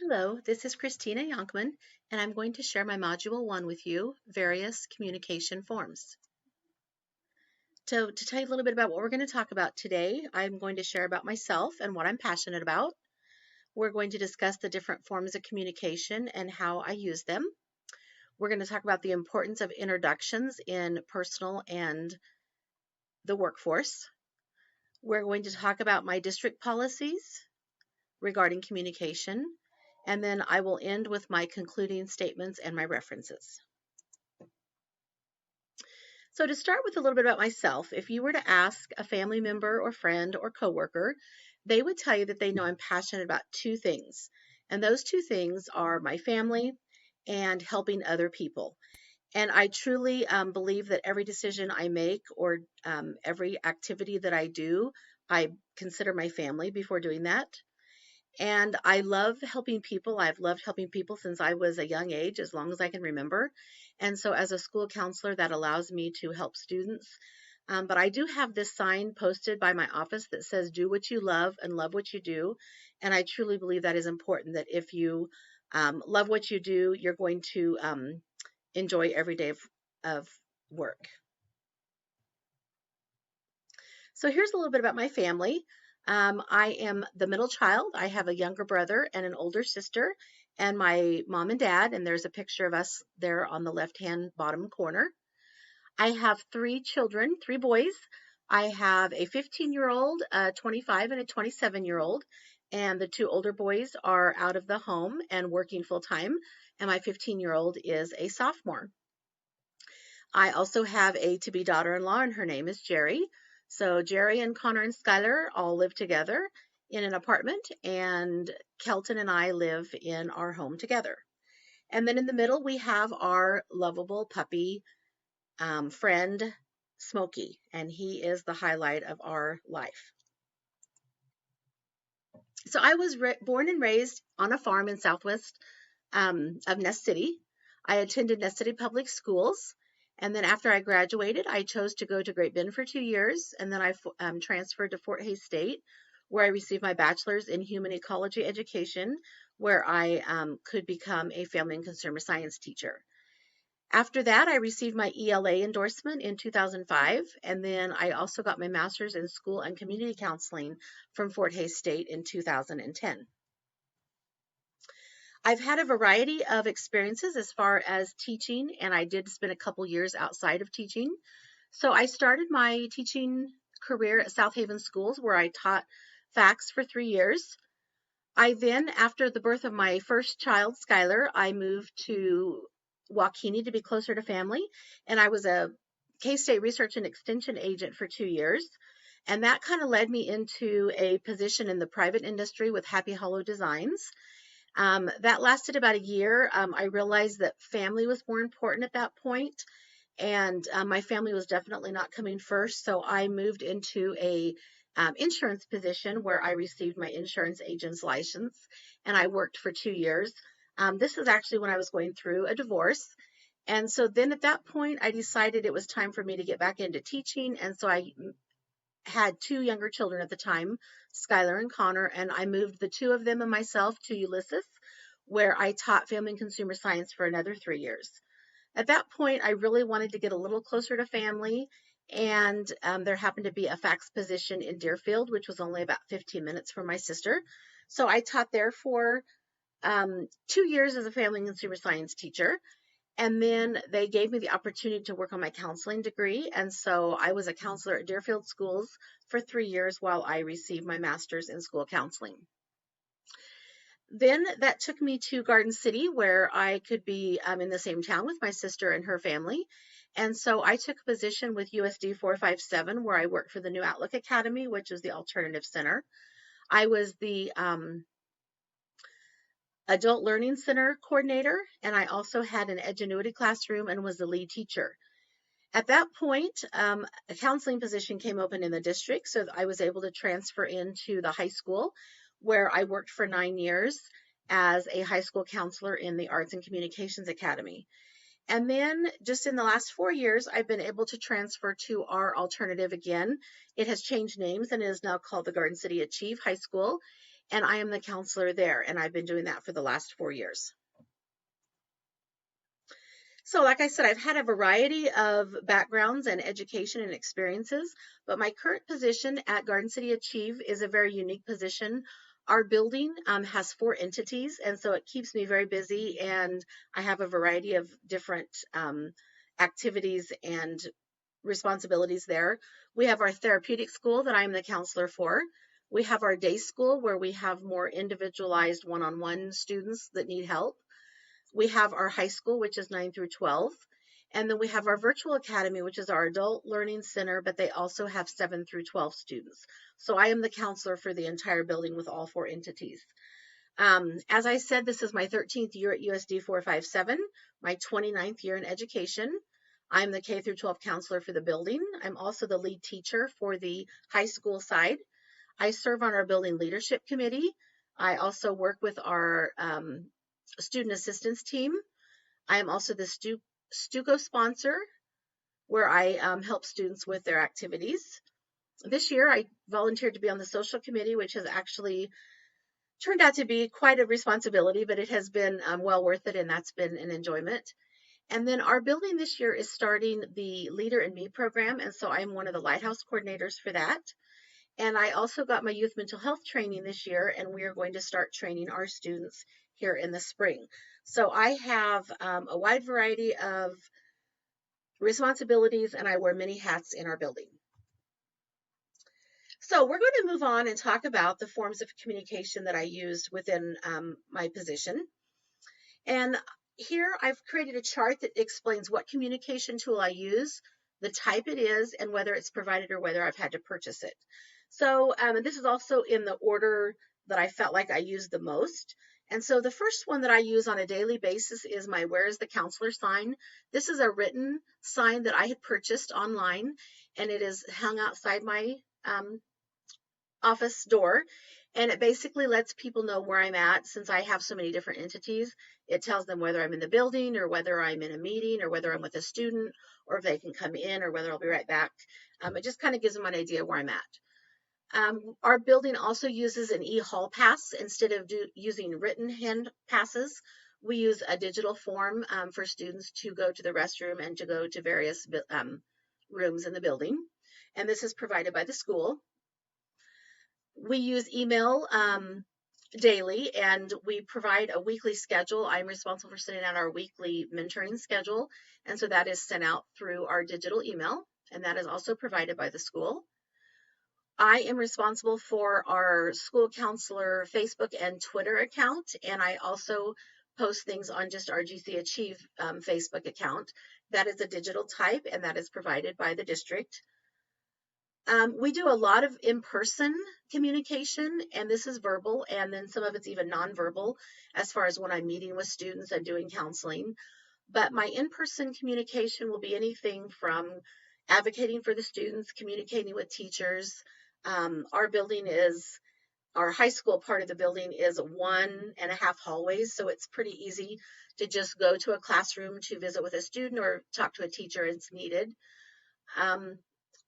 Hello, this is Christina Yonkman, and I'm going to share my Module 1 with you, various communication forms. So to tell you a little bit about what we're going to talk about today, I'm going to share about myself and what I'm passionate about. We're going to discuss the different forms of communication and how I use them. We're going to talk about the importance of introductions in personal and the workforce. We're going to talk about my district policies regarding communication, and then I will end with my concluding statements and my references. So to start with a little bit about myself, if you were to ask a family member or friend or coworker, they would tell you that they know I'm passionate about two things. And those two things are my family and helping other people. And I truly believe that every decision I make or every activity that I do, I consider my family before doing that. And I love helping people. I've loved helping people since I was a young age, as long as I can remember. And so as a school counselor, that allows me to help students. But I do have this sign posted by my office that says, do what you love and love what you do. And I truly believe that is important, that if you love what you do, you're going to enjoy every day of work. So here's a little bit about my family. I am the middle child. I have a younger brother and an older sister, and my mom and dad, and there's a picture of us there on the left-hand bottom corner. I have three children, three boys. I have a 15-year-old, a 25, and a 27-year-old, and the two older boys are out of the home and working full-time, and my 15-year-old is a sophomore. I also have a to-be daughter-in-law, and her name is Jerry. So Jerry and Connor and Skylar all live together in an apartment, and Kelton and I live in our home together. And then in the middle, we have our lovable puppy friend, Smokey, and he is the highlight of our life. So I was born and raised on a farm in southwest of Nest City. I attended Nest City Public Schools. And then after I graduated, I chose to go to Great Bend for 2 years. And then I transferred to Fort Hays State, where I received my bachelor's in human ecology education, where I could become a family and consumer science teacher. After that, I received my ELA endorsement in 2005. And then I also got my master's in school and community counseling from Fort Hays State in 2010. I've had a variety of experiences as far as teaching, and I did spend a couple years outside of teaching. So I started my teaching career at South Haven Schools, where I taught FACS for 3 years. I then, after the birth of my first child, Skylar, I moved to Waukene to be closer to family, and I was a K-State research and extension agent for 2 years. And that kind of led me into a position in the private industry with Happy Hollow Designs. That lasted about a year. I realized that family was more important at that point, and my family was definitely not coming first. So I moved into a insurance position where I received my insurance agent's license, and I worked for 2 years. This is actually when I was going through a divorce. And so then at that point, I decided it was time for me to get back into teaching. And so I had two younger children at the time, Skylar and Connor, and I moved the two of them and myself to Ulysses, where I taught family and consumer science for another 3 years. At that point, I really wanted to get a little closer to family, and there happened to be a FACS position in Deerfield, which was only about 15 minutes from my sister. So I taught there for 2 years as a family and consumer science teacher. And then they gave me the opportunity to work on my counseling degree. And so I was a counselor at Deerfield Schools for 3 years while I received my master's in school counseling. Then that took me to Garden City, where I could be in the same town with my sister and her family. And so I took a position with USD 457, where I worked for the New Outlook Academy, which is the alternative center. I was the Adult Learning Center coordinator, and I also had an Edgenuity classroom and was the lead teacher. At that point, a counseling position came open in the district, so I was able to transfer into the high school, where I worked for 9 years as a high school counselor in the Arts and Communications Academy. And then just in the last 4 years, I've been able to transfer to our alternative again. It has changed names and it is now called the Garden City Achieve High School. and I am the counselor there, and I've been doing that for the last 4 years. So, like I said, I've had a variety of backgrounds and education and experiences, but my current position at Garden City Achieve is a very unique position. Our building has 4 entities, and so it keeps me very busy, and I have a variety of different activities and responsibilities there. We have our therapeutic school that I'm the counselor for. We have our day school where we have more individualized one-on-one students that need help. We have our high school, which is 9 through 12. And then we have our virtual academy, which is our adult learning center, but they also have 7 through 12 students. So I am the counselor for the entire building with all 4 entities. As I said, this is my 13th year at USD 457, my 29th year in education. I'm the K through 12 counselor for the building. I'm also the lead teacher for the high school side. I serve on our building leadership committee. I also work with our student assistance team. I am also the Stuco sponsor, where I help students with their activities. This year, I volunteered to be on the social committee, which has actually turned out to be quite a responsibility, but it has been well worth it, and that's been an enjoyment. And then our building this year is starting the Leader in Me program, and so I'm one of the Lighthouse coordinators for that. And I also got my youth mental health training this year, and we are going to start training our students here in the spring. So I have a wide variety of responsibilities, and I wear many hats in our building. So we're going to move on and talk about the forms of communication that I use within my position. And here I've created a chart that explains what communication tool I use, the type it is, and whether it's provided or whether I've had to purchase it. So this is also in the order that I felt like I used the most. And so the first one that I use on a daily basis is my Where is the Counselor sign. This is a written sign that I had purchased online, and it is hung outside my office door. And it basically lets people know where I'm at. Since I have so many different entities, it tells them whether I'm in the building or whether I'm in a meeting or whether I'm with a student or if they can come in or whether I'll be right back. It just kind of gives them an idea where I'm at. Our building also uses an e-hall pass instead of using written hand passes. We use a digital form for students to go to the restroom and to go to various rooms in the building. And this is provided by the school. We use email daily, and we provide a weekly schedule. I'm responsible for sending out our weekly mentoring schedule, and so that is sent out through our digital email, and that is also provided by the school. I am responsible for our school counselor Facebook and Twitter account, and I also post things on just our GC Achieve Facebook account. That is a digital type, and that is provided by the district. We do a lot of in-person communication, and this is verbal, and then some of it's even nonverbal as far as when I'm meeting with students and doing counseling. But my in-person communication will be anything from advocating for the students, communicating with teachers. Our high school part of the building is 1.5 hallways, so it's pretty easy to just go to a classroom to visit with a student or talk to a teacher as needed.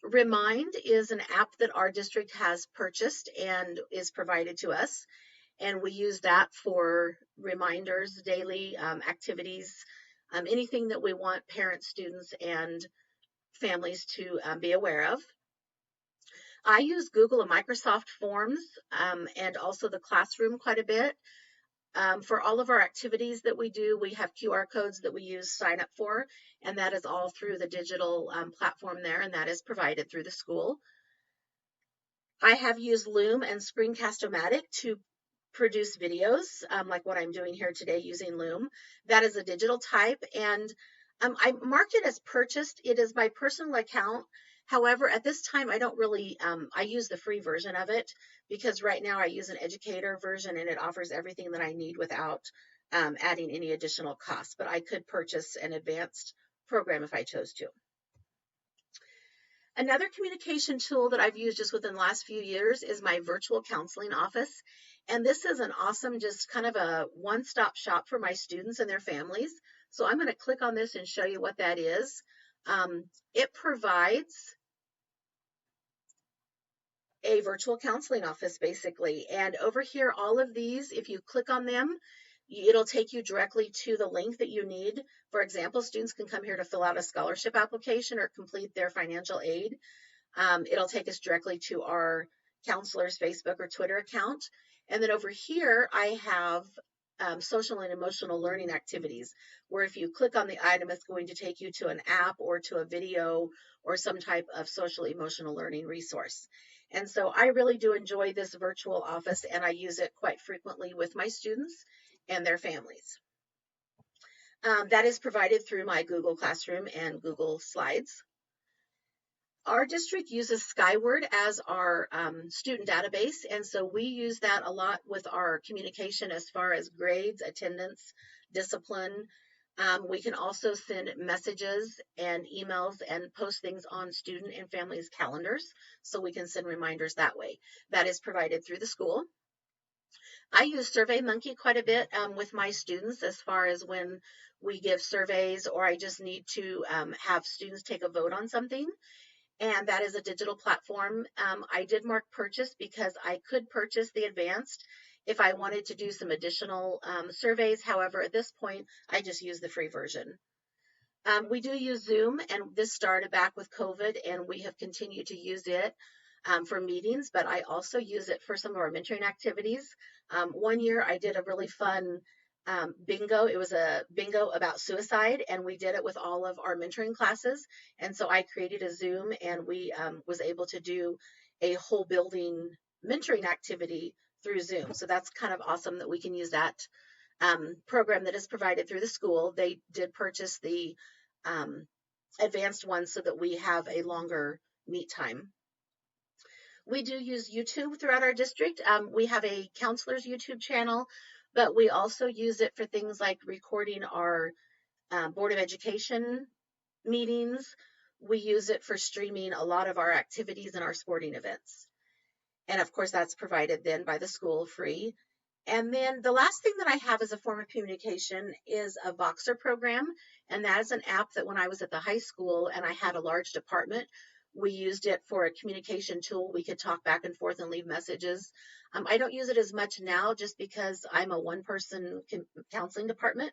Remind is an app that our district has purchased and is provided to us, and we use that for reminders, daily activities, anything that we want parents, students, and families to be aware of. I use Google and Microsoft Forms and also the classroom quite a bit. For all of our activities that we do, we have QR codes that we use sign up for, and that is all through the digital platform there, and that is provided through the school. I have used Loom and Screencast-O-Matic to produce videos, like what I'm doing here today using Loom. That is a digital type, and I marked it as purchased. It is my personal account. However, at this time, I don't really, I use the free version of it because right now I use an educator version and it offers everything that I need without adding any additional costs. But I could purchase an advanced program if I chose to. Another communication tool that I've used just within the last few years is my virtual counseling office. And this is an awesome, just kind of a one-stop shop for my students and their families. So I'm going to click on this and show you what that is. It provides a virtual counseling office basically. And over here, all of these, if you click on them, it'll take you directly to the link that you need. For example, students can come here to fill out a scholarship application or complete their financial aid. It'll take us directly to our counselor's Facebook or Twitter account. And then over here, I have social and emotional learning activities, where if you click on the item, it's going to take you to an app or to a video or some type of social emotional learning resource. And so I really do enjoy this virtual office, and I use it quite frequently with my students and their families. That is provided through my Google Classroom and Google Slides. Our district uses Skyward as our student database, and so we use that a lot with our communication as far as grades, attendance, discipline. We can also send messages and emails and post things on student and families' calendars, so we can send reminders that way. That is provided through the school. I use SurveyMonkey quite a bit with my students as far as when we give surveys or I just need to have students take a vote on something. And that is a digital platform. I did mark purchase because I could purchase the advanced if I wanted to do some additional surveys. However, at this point, I just use the free version. We do use Zoom, and this started back with COVID, and we have continued to use it for meetings, but I also use it for some of our mentoring activities. One year I did a really fun bingo. It was a bingo about suicide, and we did it with all of our mentoring classes. And so I created a Zoom, and we was able to do a whole building mentoring activity through Zoom. So that's kind of awesome that we can use that program that is provided through the school. They did purchase the advanced one so that we have a longer meet time. We do use YouTube throughout our district. We have a counselor's YouTube channel, but we also use it for things like recording our Board of Education meetings. We use it for streaming a lot of our activities and our sporting events. And of course, that's provided then by the school free. And then the last thing that I have as a form of communication is a Voxer program. And that is an app that when I was at the high school and I had a large department, we used it for a communication tool. We could talk back and forth and leave messages. I don't use it as much now just because I'm a one-person counseling department,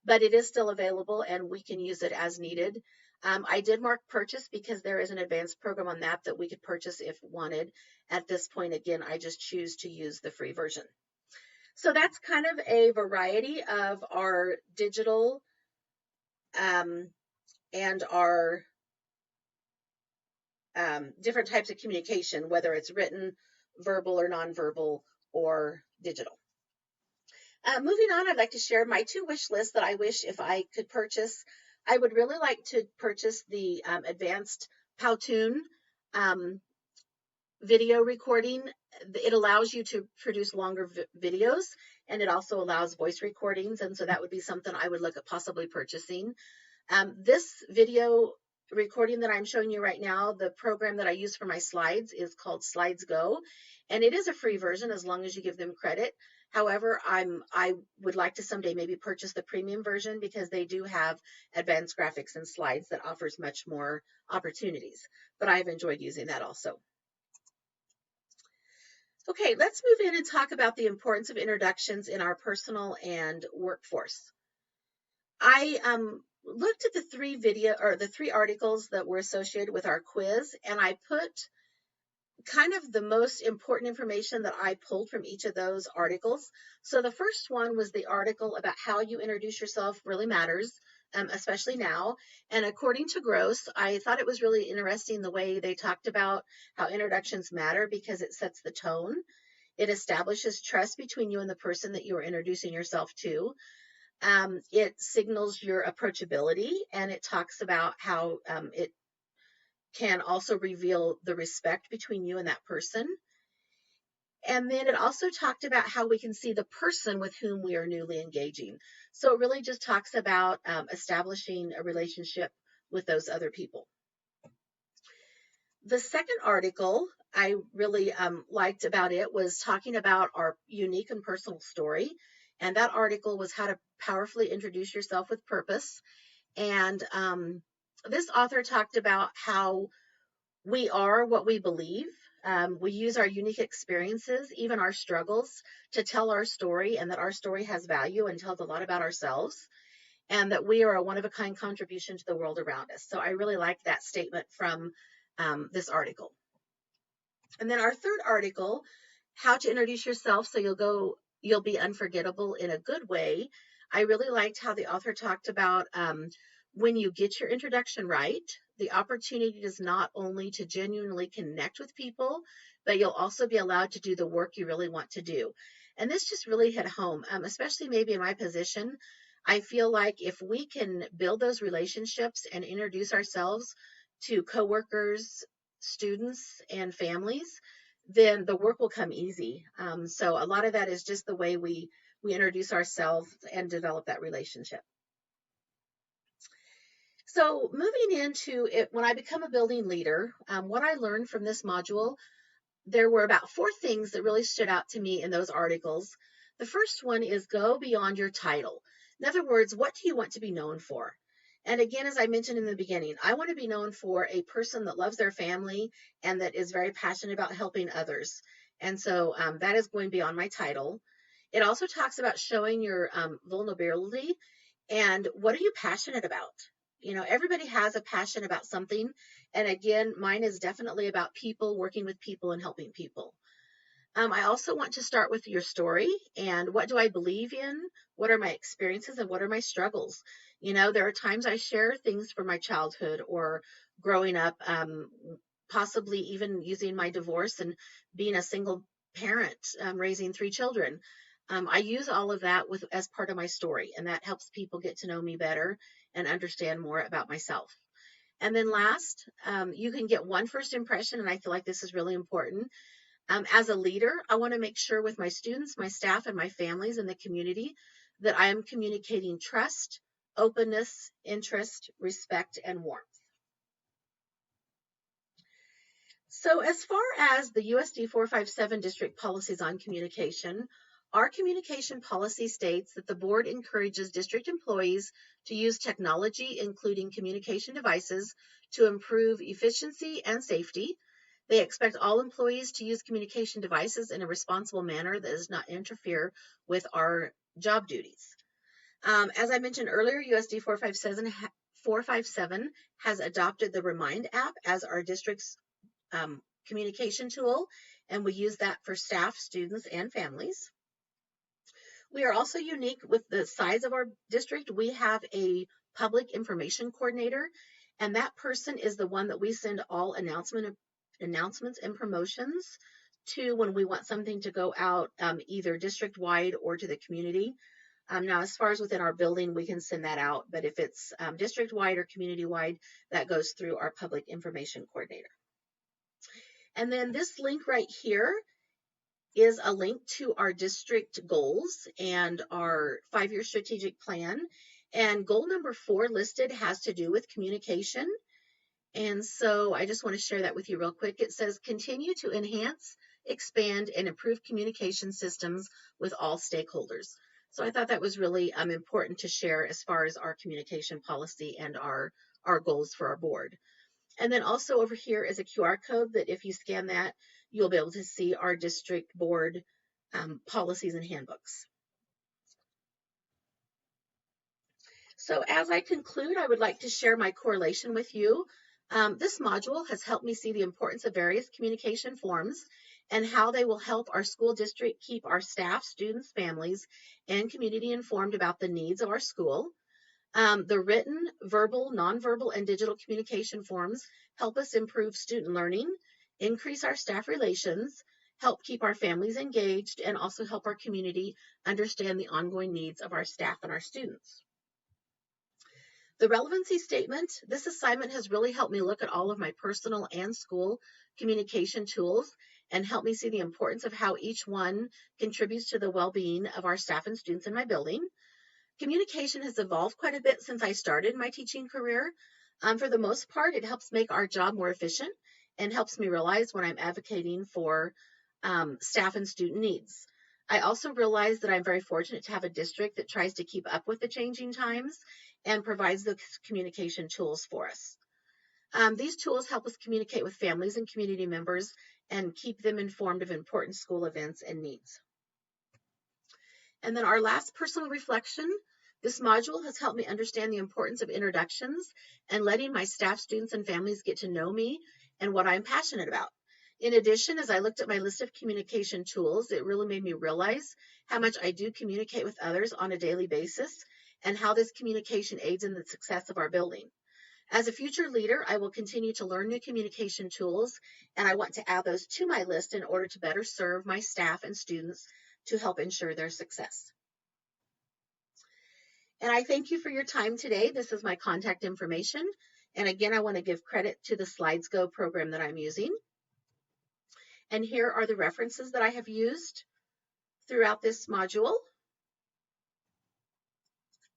but it is still available and we can use it as needed. I did mark purchase because there is an advanced program on that we could purchase if wanted. At this point, again, I just choose to use the free version. So that's kind of a variety of our digital and our different types of communication, whether it's written, verbal or nonverbal, or digital. Moving on, I'd like to share my two wish lists that I wish if I could purchase. I would really like to purchase the advanced Powtoon video recording. It allows you to produce longer videos, and it also allows voice recordings, and so that would be something I would look at possibly purchasing. This video recording that I'm showing you right now, the program that I use for my slides is called Slides Go, and it is a free version as long as you give them credit. However, I would like to someday maybe purchase the premium version because they do have advanced graphics and slides that offers much more opportunities, but I've enjoyed using that also. Okay, let's move in and talk about the importance of introductions in our personal and workforce. I looked at the three articles that were associated with our quiz, and I put kind of the most important information that I pulled from each of those articles. So the first one was the article about how you introduce yourself really matters, especially now. And according to Gross, I thought it was really interesting the way they talked about how introductions matter because it sets the tone. It establishes trust between you and the person that you are introducing yourself to. It signals your approachability, and it talks about how it can also reveal the respect between you and that person. And then it also talked about how we can see the person with whom we are newly engaging. So it really just talks about establishing a relationship with those other people. The second article I really liked about it was talking about our unique and personal story. And that article was how to powerfully introduce yourself with purpose. And this author talked about how we are what we believe. We use our unique experiences, even our struggles, to tell our story, and that our story has value and tells a lot about ourselves, and that we are a one of a kind contribution to the world around us. So I really like that statement from this article. And then our third article, how to introduce yourself so you'll be unforgettable in a good way. I really liked how the author talked about when you get your introduction right, the opportunity is not only to genuinely connect with people, but you'll also be allowed to do the work you really want to do. And this just really hit home, especially maybe in my position. I feel like if we can build those relationships and introduce ourselves to coworkers, students, and families, then the work will come easy. So a lot of that is just the way we introduce ourselves and develop that relationship. So moving into it, when I become a building leader, what I learned from this module, there were about 4 things that really stood out to me in those articles. The first one is go beyond your title. In other words, what do you want to be known for? And again, as I mentioned in the beginning, I want to be known for a person that loves their family and that is very passionate about helping others. And so that is going beyond my title. It also talks about showing your vulnerability and what are you passionate about? You know, everybody has a passion about something. And again, mine is definitely about people, working with people, and helping people. I also want to start with your story and what do I believe in? What are my experiences and what are my struggles? You know, there are times I share things from my childhood or growing up, possibly even using my divorce and being a single parent, raising 3 children. I use all of that as part of my story, and that helps people get to know me better and understand more about myself. And then last, you can get one first impression, and I feel like this is really important. As a leader, I want to make sure with my students, my staff, and my families in the community that I am communicating trust, openness, interest, respect, and warmth. So as far as the USD 457 district policies on communication, our communication policy states that the board encourages district employees to use technology, including communication devices, to improve efficiency and safety. They expect all employees to use communication devices in a responsible manner that does not interfere with our job duties. As I mentioned earlier, USD 457 has adopted the Remind app as our district's communication tool, and we use that for staff, students, and families. We are also unique with the size of our district. We have a public information coordinator, and that person is the one that we send all announcements and promotions to when we want something to go out, either district-wide or to the community. Now, as far as within our building, we can send that out, but if it's district-wide or community-wide, that goes through our public information coordinator. And then this link right here is a link to our district goals and our 5-year strategic plan. And goal number 4 listed has to do with communication. And so I just want to share that with you real quick. It says continue to enhance, expand, and improve communication systems with all stakeholders. So I thought that was really important to share as far as our communication policy and our goals for our board. And then also over here is a QR code that if you scan that, you'll be able to see our district board policies and handbooks. So as I conclude, I would like to share my correlation with you. This module has helped me see the importance of various communication forms and how they will help our school district keep our staff, students, families, and community informed about the needs of our school. The written, verbal, nonverbal, and digital communication forms help us improve student learning, increase our staff relations, help keep our families engaged, and also help our community understand the ongoing needs of our staff and our students. The relevancy statement, this assignment has really helped me look at all of my personal and school communication tools and help me see the importance of how each one contributes to the well-being of our staff and students in my building. Communication has evolved quite a bit since I started my teaching career. For the most part, it helps make our job more efficient and helps me realize when I'm advocating for staff and student needs. I also realize that I'm very fortunate to have a district that tries to keep up with the changing times and provides the communication tools for us. These tools help us communicate with families and community members and keep them informed of important school events and needs. And then our last personal reflection, this module has helped me understand the importance of introductions and letting my staff, students, and families get to know me and what I'm passionate about. In addition, as I looked at my list of communication tools, it really made me realize how much I do communicate with others on a daily basis and how this communication aids in the success of our building. As a future leader, I will continue to learn new communication tools, and I want to add those to my list in order to better serve my staff and students to help ensure their success. And I thank you for your time today. This is my contact information. And again, I want to give credit to the SlidesGo program that I'm using. And here are the references that I have used throughout this module.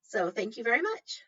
So thank you very much.